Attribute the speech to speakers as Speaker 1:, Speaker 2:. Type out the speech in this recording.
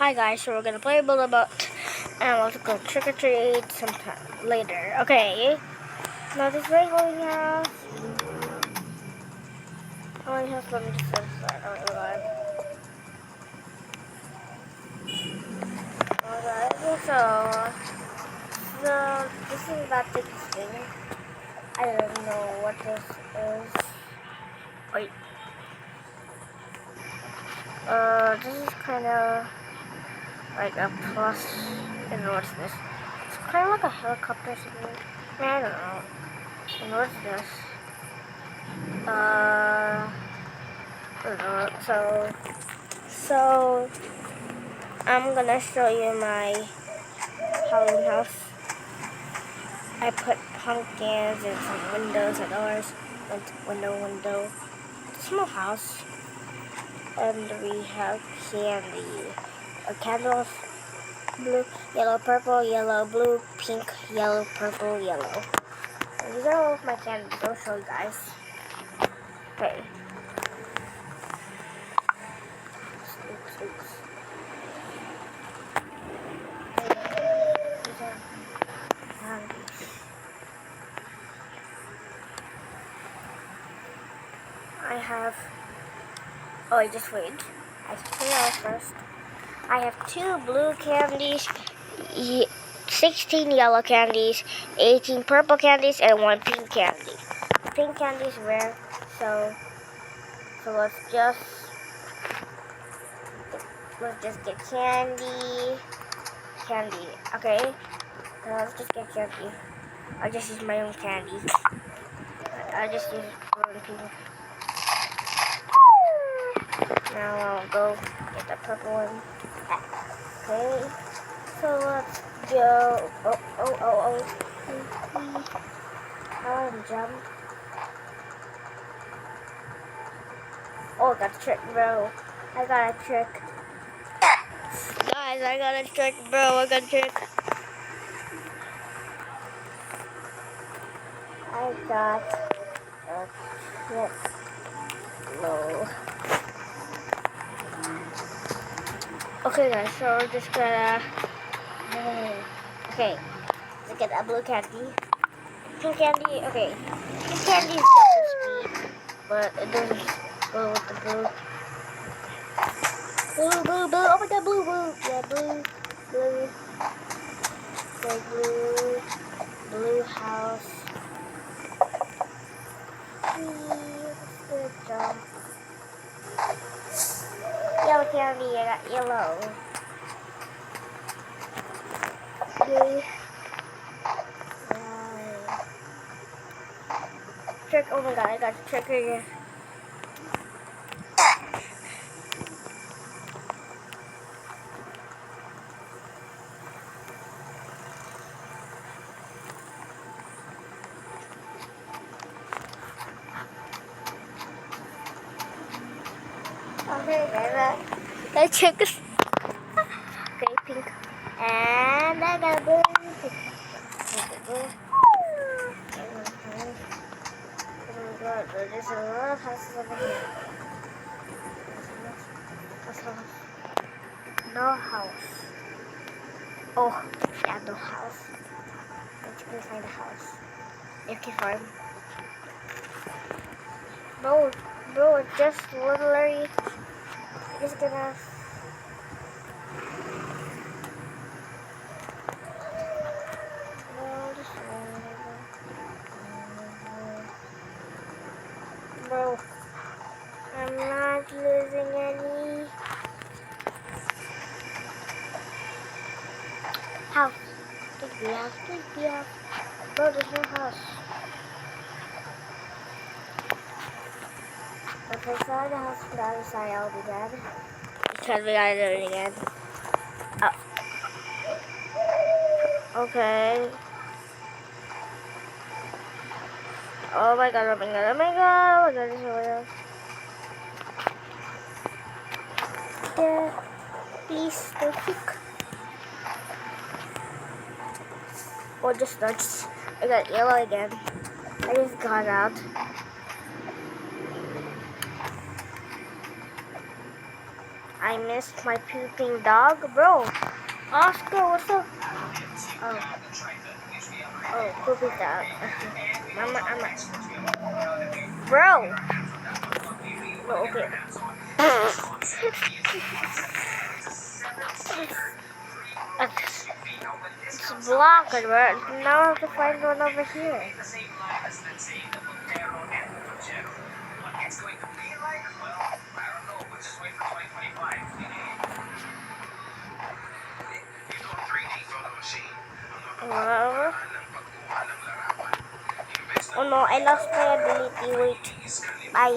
Speaker 1: Hi guys, so we're gonna play Build-A-Boat and we'll go trick or treat sometime later. Okay. Now this way, holding house. Holding house, let me just set aside. Oh my god. Oh my god. So this is about to interesting. I don't know what this is. Wait. This is kinda like a plus. I don't know what's this. It's kinda like a helicopter or something. I don't know. And what's this? I don't know. So I'm gonna show you my Halloween house. I put pumpkins and some windows and doors. Window. Small house. And we have candy. Candles. Blue, yellow, purple, yellow, blue, pink, yellow, purple, yellow. And these are all of my candies. I'll show you guys. Okay. Oops. I have. Oh, I just wait. I clean out first. I have 2 blue candies, 16 yellow candies, 18 purple candies, and 1 pink candy. Pink candy is rare, so let's just get candy. Okay, now let's just get candy. I just use my own candy. I just use blue and pink. Now I'll go get the purple one. Okay, so let's go. Oh. Now I'm jump. Oh, I got a trick, bro. I got a trick. Guys, I got a trick, bro. I got a trick. No. Okay, guys, so we're just gonna. Okay, let's get a blue candy. Pink candy, okay. Pink candy is double speed, but it doesn't go with the blue. Blue. Oh my god, blue. Yeah, blue. Okay, blue house. Good job. Yellow candy, I got yellow. Okay. Trick, oh my god, I got a trick again. Okay, that trick is okay, pink. And I got blue. There's a lot of houses over here. No house. Oh, yeah, no house. Let's go find a house. Okay, fine. Bro, it's just literally just gonna. Bro, I'm not losing any house. Please be out. Bro, there's no house. If I saw the house from the other side, I'll be dead. Because we gotta do it again. Oh. Okay. Oh my god, this is real. Yeah, please, don't pick. Oh, just nuts. I got yellow again. I just got out. I missed my pooping dog, bro. Oscar, what's up? Oh, poopy dog. Mama, bro. No, okay. It's blocked, bro. Now I have to find one over here. Oh no, I lost my ability. Wait. Bye.